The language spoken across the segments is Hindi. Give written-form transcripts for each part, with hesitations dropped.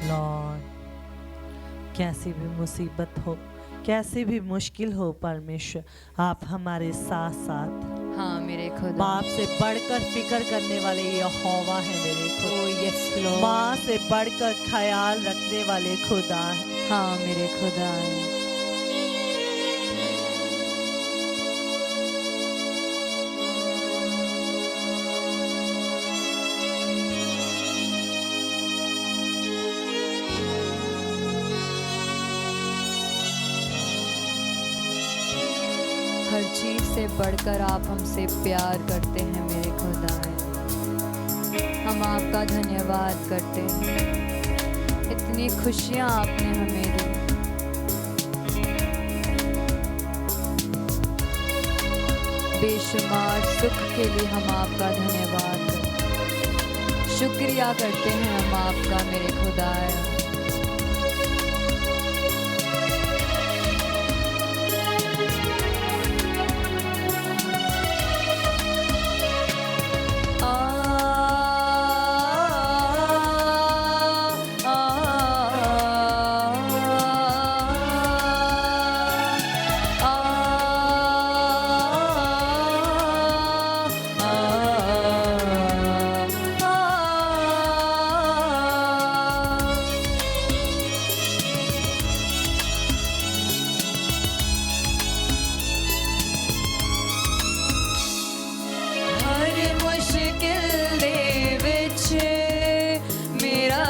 लॉर्ड, कैसी भी मुसीबत हो, कैसी भी मुश्किल हो परमेश्वर, आप हमारे साथ साथ। हाँ मेरे खुदा, बाप से बढ़कर फिक्र करने वाले यहोवा है मेरे खुदा। यस लॉर्ड, माँ से बढ़कर ख्याल रखने वाले खुदा है। हाँ मेरे खुदा। हर चीज से बढ़कर आप हमसे प्यार करते हैं मेरे खुदा। हम आपका धन्यवाद करते हैं, इतनी खुशियां आपने हमें दी। बेशुमार सुख के लिए हम आपका धन्यवाद करते हैं, शुक्रिया करते हैं हम आपका मेरे खुदा।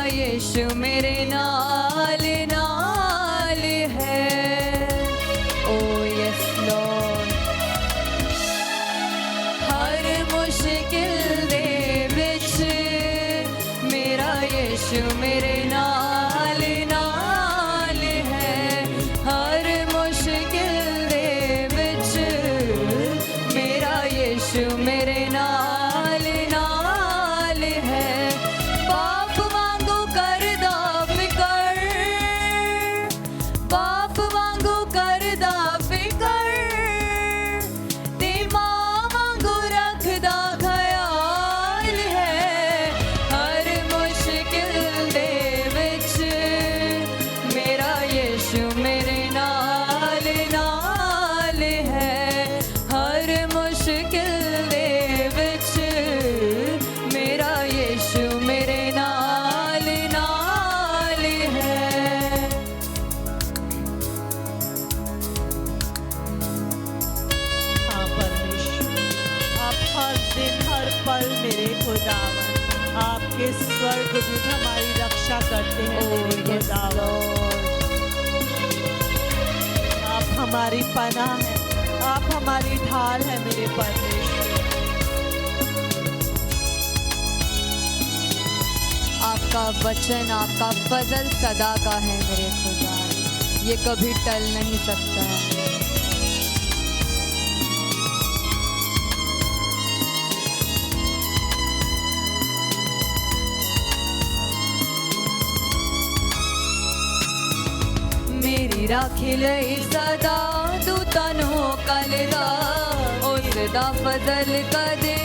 यीशु मेरे नाल नाल है, ओ यस लॉर्ड। हर मुश्किल दे विच मेरा यीशु मेरे नाल नाल है। हर मुश्किल दे विच मेरा यीशु मेरे नाल नाल है। मेरे खुदावन आपके स्वर्गदूत हमारी रक्षा करते हैं मेरे खुदावन। आप हमारी पनाह है, आप हमारी ढाल है मेरे परमेश्वर। आपका वचन, आपका फजल सदा का है मेरे खुदा, ये कभी टल नहीं सकता है। मेरी राखी लई सदा दूतां नूं कलदा, उस दा फजल कदे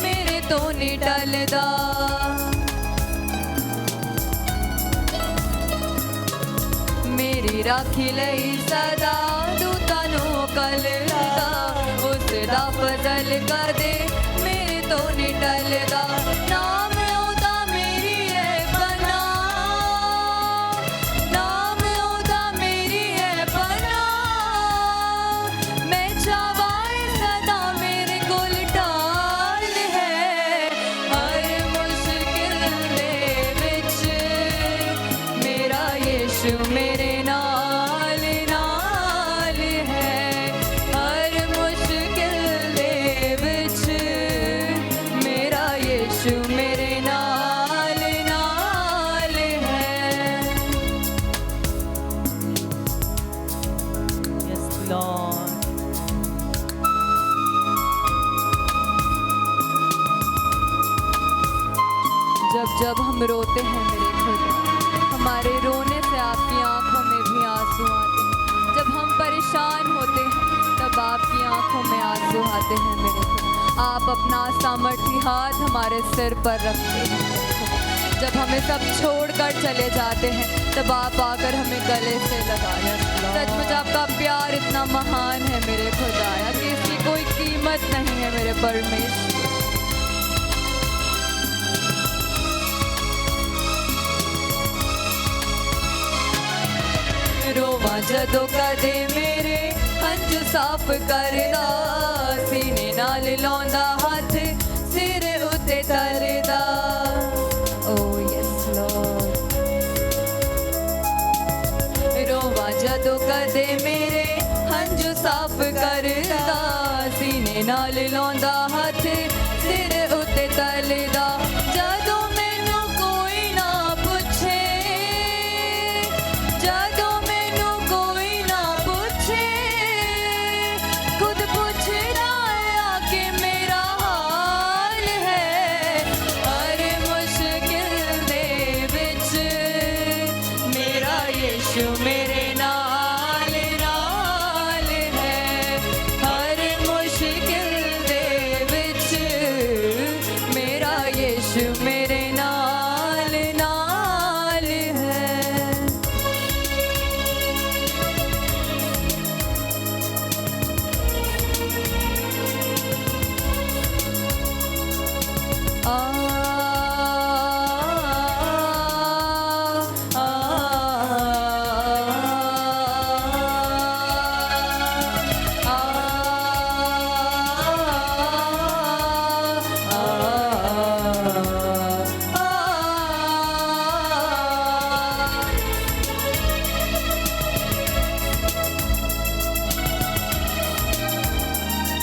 मेरे तो नहीं टलदा। मेरी राखी लई सदा दूतां नूं कलदा, उस दा फजल कदे मेरे तो नहीं टलदा। नाम ओदा मेरी है पनाह, नाम ओदा मेरी है पनाह। मैं चावाए सदा मेरे कोल ढाल है। हर मुश्किल दे विच मेरा यीशु मेरे नाल नाल है। हर मुश्किल दे विच मेरा यीशु मेरे नाल नाल है। Yes Lord. जब जब हम रोते हैं मेरे खुदा, हमारे रोने से आपकी आंखों में भी आंसू आते हैं। जब हम परेशान होते हैं तब आपकी आंखों में आंसू आते हैं मेरे खुदा। आप अपना सामर्थी हाथ हमारे सिर पर रखते हैं मेरे खुदा। जब हमें सब छोड़कर चले जाते हैं तब आप आकर हमें गले से लगाया। सचमुच आपका प्यार इतना महान है मेरे खुदाया कि इसकी कोई कीमत नहीं है मेरे परमेश्वर। रोवा जदों कदे मेरे हंझू साफ करदा, सीने नाल लाउंदा हथ सिर उत्ते तरदा। Oh yes Lord। रोवा जदों कदे मेरे हंझू साफ करदा, सीने नाल लाउंदा हथ सिर उत्ते तरदा। जदों मैनू कोई ना पुछे, जदों मेरे नाल नाल है, हर मुश्किल दे विच मेरा यीशु मेरे नाल नाल है।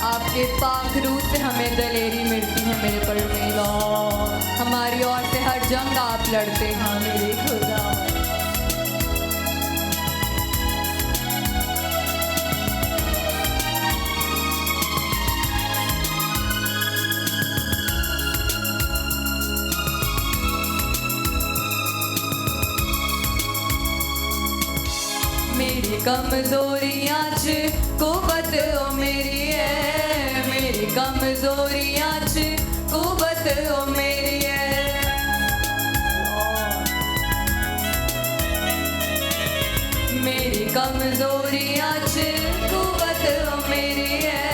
आपके पाक रूह से हमें दलेरी मिलती है मेरे परमेश्वर। हमारी ओर से हर जंग आप लड़ते हैं मेरे खुदा। मेरी कमजोरियां च कुवत ओ मेरी है, मेरी कमजोरियां च कुवत ओ मेरी है। मेरी कमजोरियां च कुवत ओ मेरी है।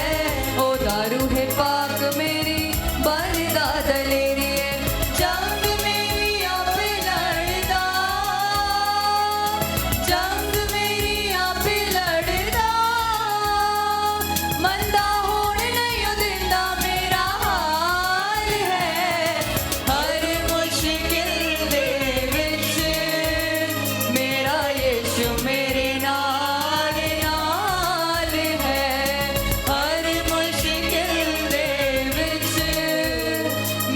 ओ दारू है पाक मेरी बरदा दलेरी है। जंग मेरी आप लड़दा, जंग मेरी आप लड़दा, मंदा होण नहीं दिंदा मेरा हाल है। हर मुश्किल दे विच मेरा यीशु मेरे नाल नाल है। हर मुश्किल दे विच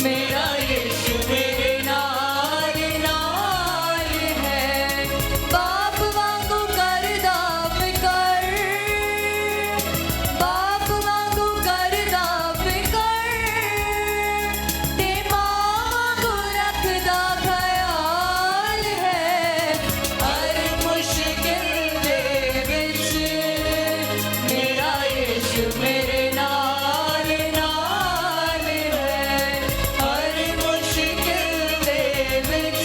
मेरा यीशु मेरे नाल नाल है। बाप वांगू करदा फिकर, बाप वांगू करदा फिकर, ते मां वांगू रखदा ख्याल है। हर मुश्किल दे विच मेरा यीशु मेरे नाल नाल है। हर मुश्किल दे विच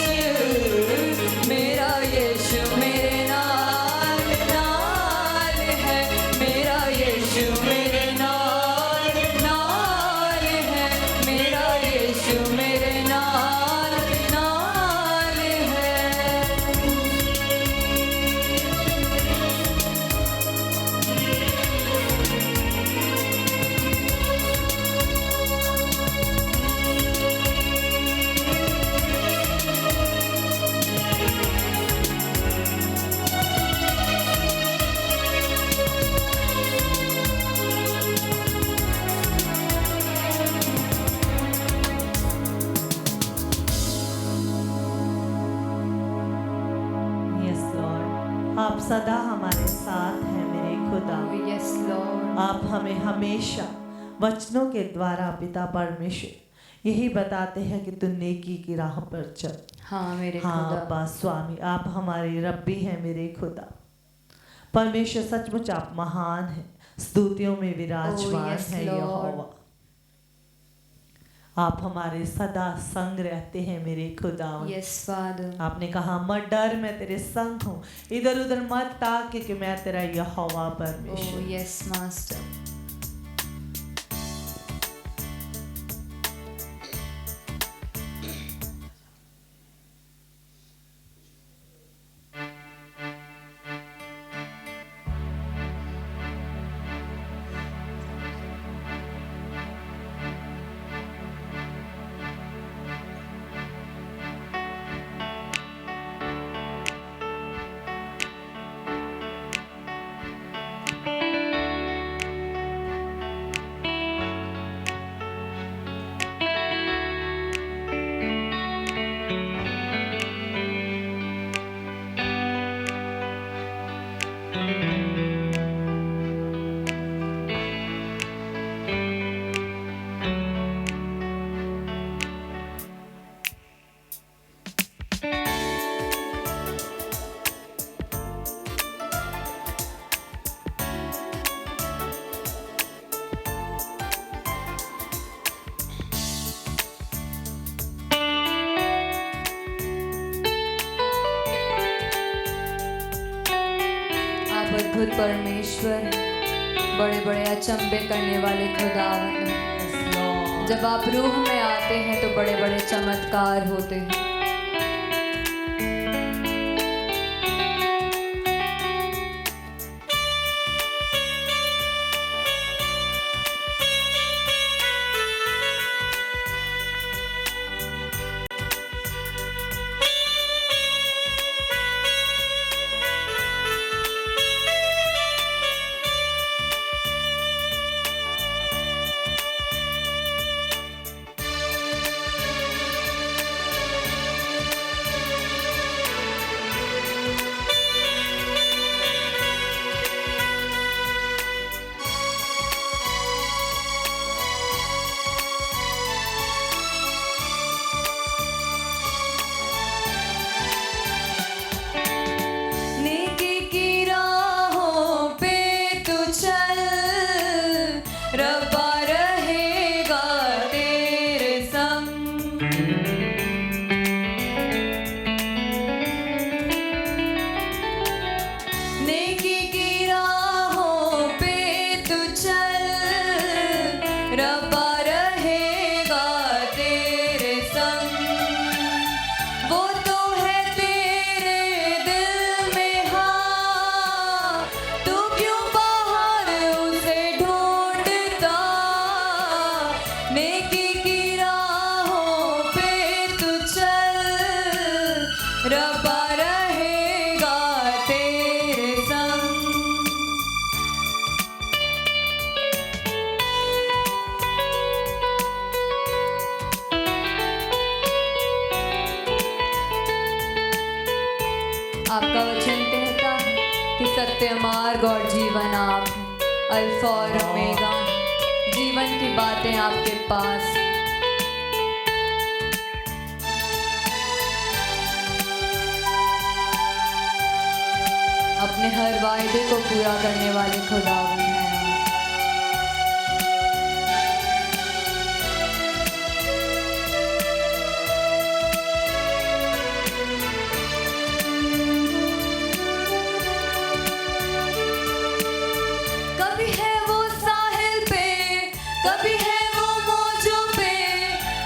मेरा यीशु मेरे नाल नाल है। मेरा यीशु मेरे नाल नाल है। मेरा यीशु मेरे नाल नाल है। यस लॉर्ड, आप सदा हमारे साथ हैं मेरे खुदा। Oh yes Lord। आप हमें हमेशा वचनों के द्वारा पिता परमेश्वर यही बताते हैं कि तू नेकी की राह पर चल। हाँ मेरे हाँ खुदा। अब्बा स्वामी, आप हमारे रब्बी हैं मेरे खुदा। परमेश्वर सचमुच आप महान हैं, स्तुतियों में विराजमान yes, है Lord। यहोवा। आप हमारे सदा संग रहते हैं मेरे खुदावन। Yes, Father. आपने कहा मत डर, मैं तेरे संग हूँ, इधर उधर मत ताक कि मैं तेरा यहोवा Oh, परमेश्वर। yes, Master. आप अद्भुत परमेश्वर हैं, बड़े बड़े अचंभे करने वाले खुदावन हैं। जब आप रूह में आते हैं तो बड़े बड़े चमत्कार होते हैं। नेकी की राहों पे तू चल, रब्बा रहेगा तेरे संग। नेकी की राहों पे तू चल, रब्बा रहेगा तेरे संग। वो तो है तेरे दिल में, हाँ तू क्यों बाहर उसे ढूंढता। नेकी की राहों पे तू चल, रब्बा रहेगा तेरे संग। आपका वचन कहता है कि सत्य मार्ग और जीवन आप हैं, अल्फा और ओमेगा, जीवन की बातें आपके पास। अपने हर वायदे को पूरा करने वाले खुदावन हैं आप। कभी है वो साहिल पे, कभी है वो मौजों पे,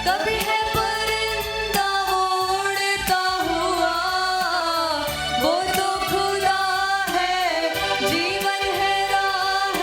कभी है परिंदा वो उड़ता हुआ। वो तो खुदा है, जीवन है, राह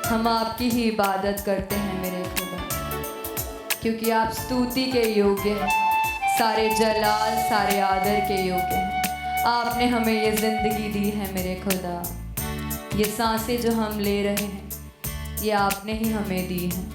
हम आपकी ही इबादत करते हैं मेरे खुदा, क्योंकि आप स्तुति के योग्य हैं, सारे जलाल सारे आदर के योग्य हैं। आपने हमें ये ज़िंदगी दी है मेरे खुदा, ये सांसें जो हम ले रहे हैं ये आपने ही हमें दी हैं।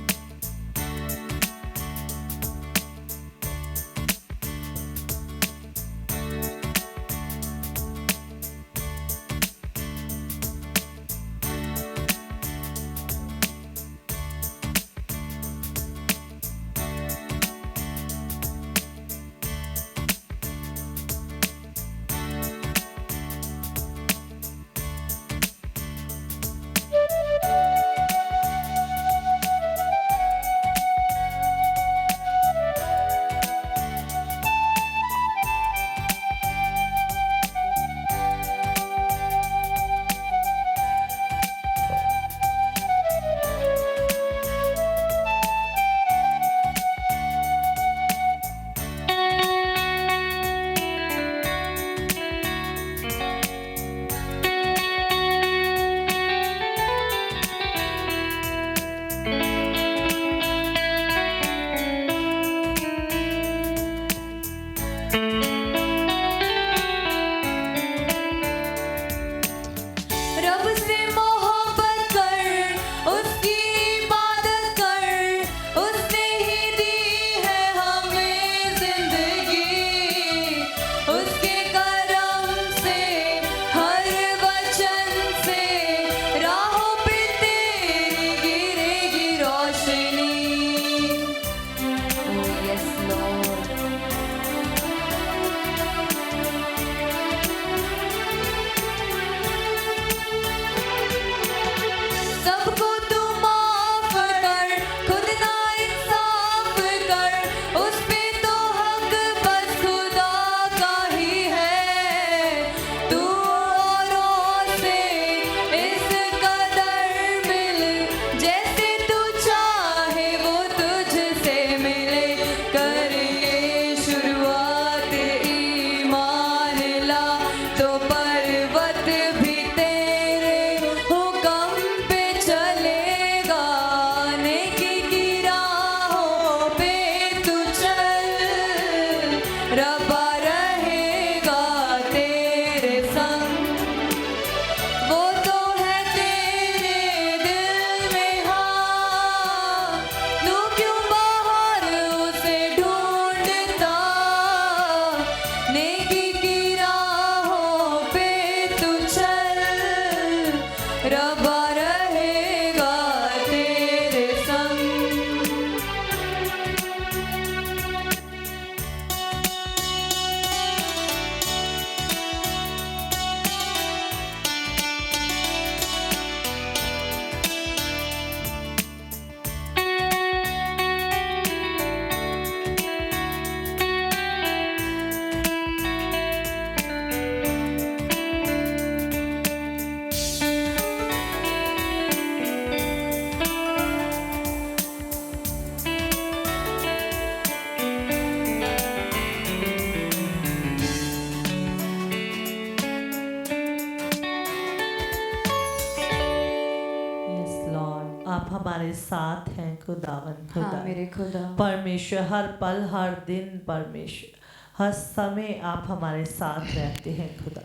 आप हमारे साथ हैं खुदावन खुदा। हाँ मेरे खुदा। परमेश्वर हर पल हर दिन, परमेश्वर हर समय आप हमारे साथ रहते हैं खुदा।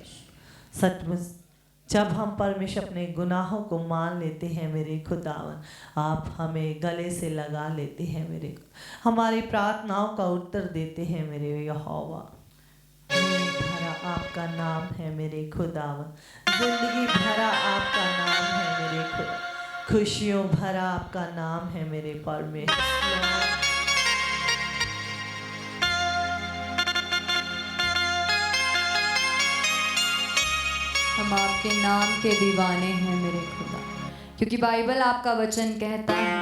सचमुच जब हम परमेश्वर अपने गुनाहों को मान लेते हैं मेरे खुदावन, आप हमें गले से लगा लेते हैं मेरे, हमारी प्रार्थनाओं का उत्तर देते हैं मेरे यहोवा। भरा आपका नाम है मेरे खुदावन, जिंदगी भरा आपका नाम है मेरे खुदा, खुशियों भरा आपका नाम है मेरे परमेश्वर। हम आपके नाम के दीवाने हैं मेरे खुदा, क्योंकि बाइबल आपका वचन कहता है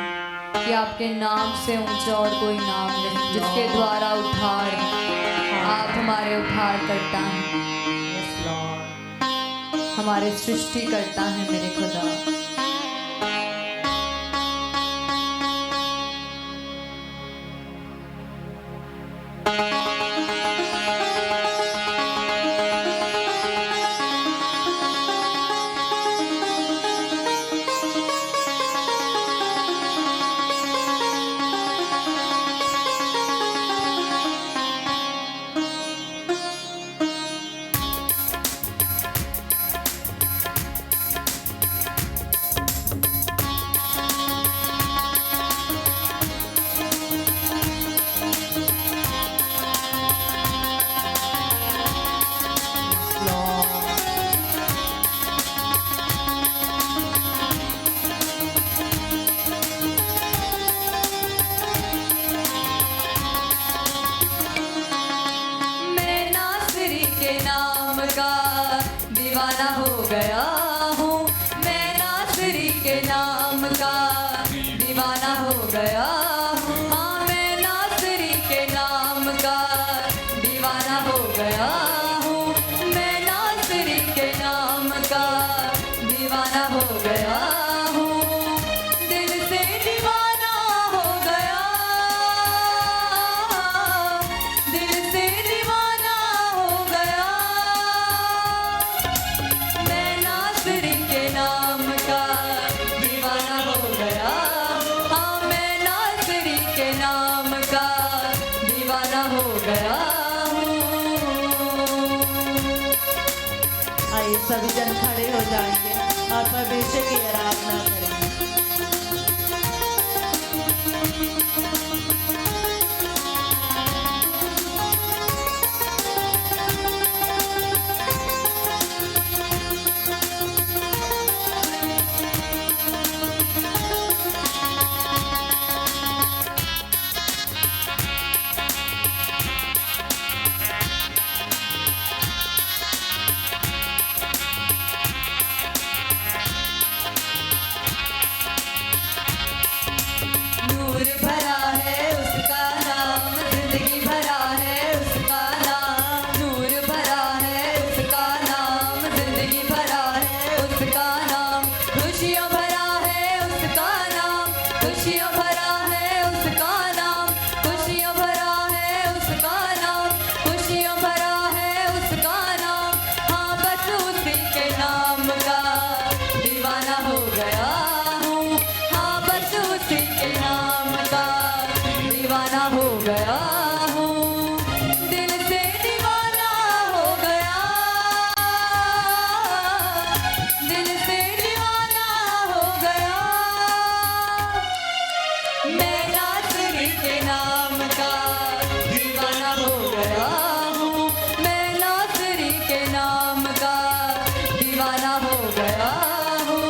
कि आपके नाम से ऊंचा और कोई नाम नहीं, जिसके द्वारा उद्धार आप हमारे उद्धार करता है, हमारे सृष्टि करता है मेरे खुदा। का दीवाना हो गया हूँ। हाँ मैं नासरी के नाम का दीवाना हो गया हूँ। मैं नासरी के नाम का दीवाना हो गया हूँ। दिल से दीवाना हो गया, दिल से दीवाना हो गया। मैं नासरी के नाम का दीवाना हो गया। हाँ मैं नासरी के नाम का दीवाना हो गया हूँ। आइए सभी जन खड़े हो जाएंगे और परमेश्वर की आराधना करेंगे। नूर भरा है उसका नाम, जिंदगी भरा है उसका नाम। नूर भरा है उसका नाम, जिंदगी भरा है उसका नाम। खुशियों भरा है उसका नाम, खुशियों भरा है उसका नाम। खुशियों भरा है उसका नाम, खुशियों भरा है उसका नाम। हाँ बस उसी के नाम का दीवाना हो गया हूँ। हाँ बस उसी के नाम का दीवाना हो गया हूँ। दिल से दीवाना हो गया, दिल से दीवाना हो गया। मैं नासरी के नाम का दीवाना हो गया हूँ। मैं नासरी के नाम का दीवाना हो गया हूँ।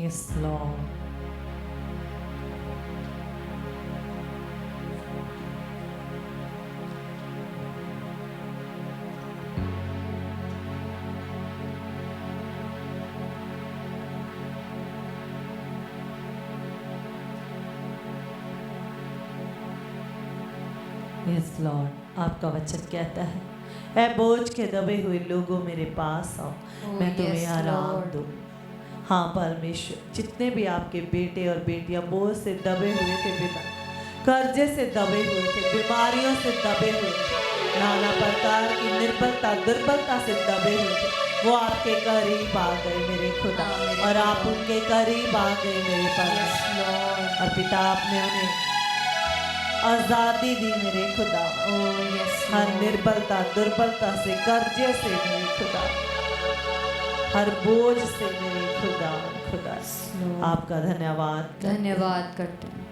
Yes, Lord. Yes, Lord. आपका वचन कहता है, ऐ बोझ के दबे हुए लोगों मेरे पास आओ, मैं तुम्हें yes, आराम Lord. दूँ। हाँ परमेश्वर, जितने भी आपके बेटे और बेटियां बोझ से दबे हुए थे, बिना कर्जे से दबे हुए थे, बीमारियों से दबे हुए थे, नाना प्रकार की निर्बलता दुर्बलता से दबे हुए थे, वो आपके करीब आ गए मेरे खुदा, और आप उनके करीब आ गए मेरे परमेश्वर। और पिता आपने उन्हें आज़ादी दी मेरे खुदा, हर निर्बलता दुर्बलता से, कर्जे से मेरे खुदा, हर बोझ से मेरे खुदा। आपका धन्यवाद करते हैं।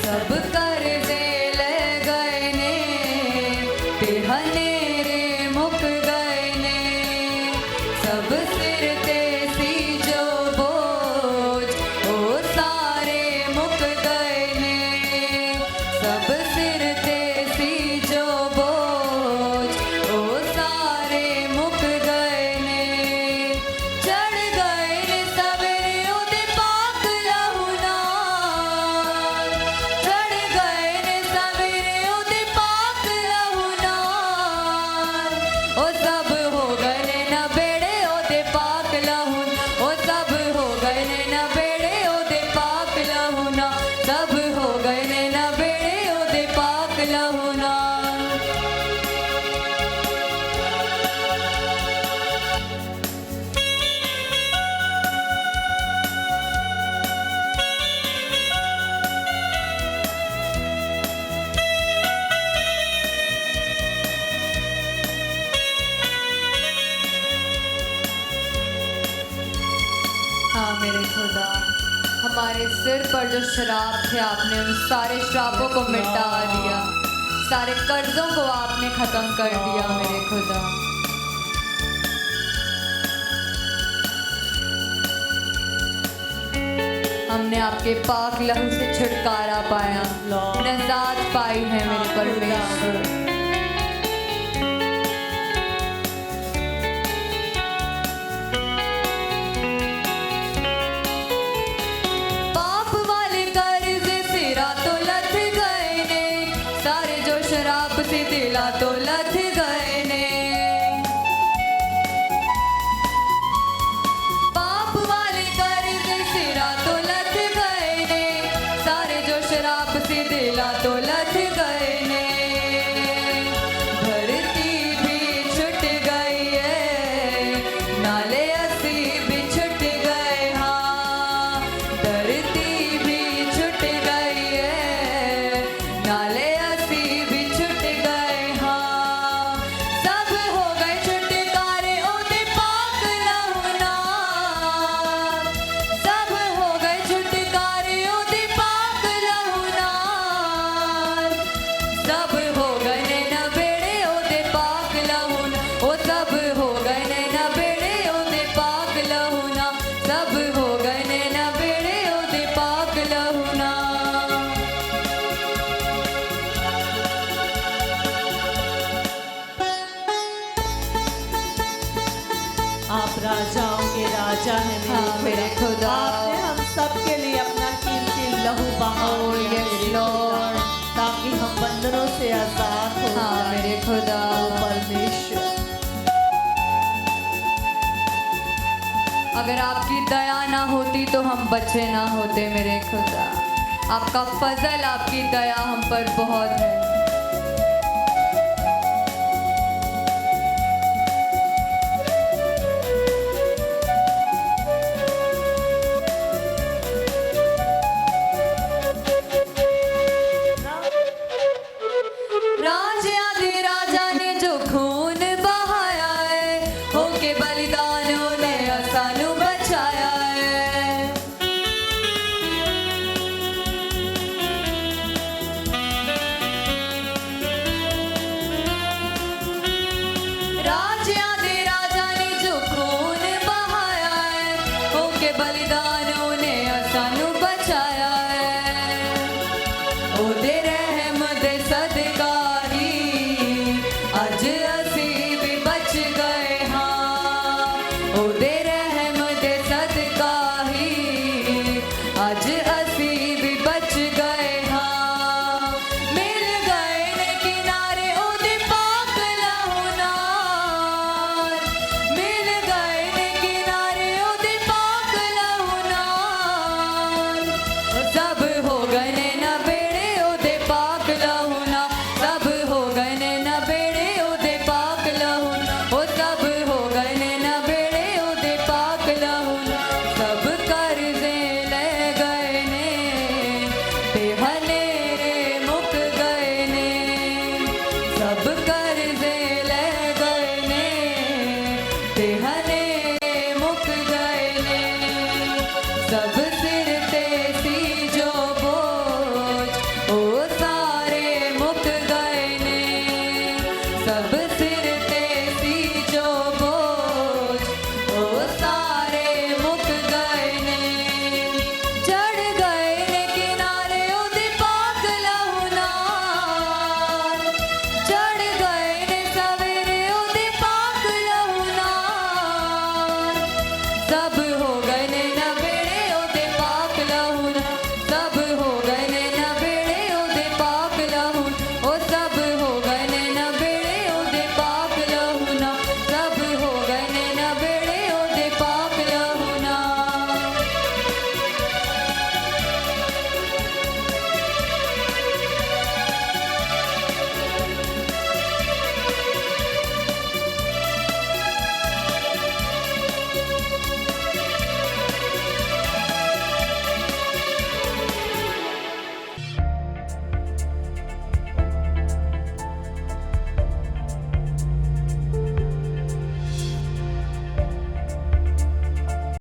सब कर्जे ले गए ने, हनेरे मुक गए ने, सब सिर ते सी जो बोझ ओ सारे मुक गए ने, सब सिर ते सी जो बोझ ओ सारे मुक गए ने, चढ़ गए ने सवेरे ओदे पाक लहू नाल, चढ़ गए ने सवेरे ओदे पाक लहू नाल, ओ सब हो गए ने नबेड़े ओदे पाक लहू, ओ सब हो गए ने नबेड़े ओदे पाक लहू नाल, सब हो गए ने नबेड़े ओदे पाक लहू नाल। हाँ मेरे खुदा, हमारे सिर पर जो शराब थे आपने उन सारे श्रापों को मिटा दिया, सारे कर्जों को आपने खत्म कर दिया मेरे खुदा। हमने आपके पाक लहू से छुटकारा पाया, नजात पाई है मेरे परमेश्वर। पाप वाले कर्ज सिरा तो लथ गए ने, सारे जो शराब से दिला तो लथ गए ने, पाप वाले कर्ज सिरा तो लथ गए ने, सारे जो शराब से दिला तो लथ गए ने, धरती भी छुट गई है, नाले असी भी छुट गए, हाँ धरती भी छुट गई है, नाले असी भी छुट गए, हाँ सब हो गए छुटकारे ओदे पाक लहू नाल, सब हो गए छुटकारे ओदे पाक लहू नाल, सब हो गए ने नबेड़े ओदे पाक लहू नाल, ओ सब हो गए ने नबेड़े ओदे पाक लहू नाल, सब हो गए ने नबेड़े ओदे पाक लहू नाल। आप राजाओं के राजा हैं हाँ, मेरे खुदा। आपने हम सब के लिए अपना कीमती लहू खुदा। परमेश्वर, अगर आपकी दया ना होती तो हम बचे ना होते मेरे खुदा। आपका फजल, आपकी दया हम पर बहुत है। राजा ने जो खून बहाया है, होके बलिदानों ने असानू बचाया है। राजा ने जो खून बहाया है, होके बलिदानों ने असानू बचाया है। ओ दे रहम दे सदका अज असी भी बच गए हाँ। ओ दे रहम दे सदका ही अज असी भी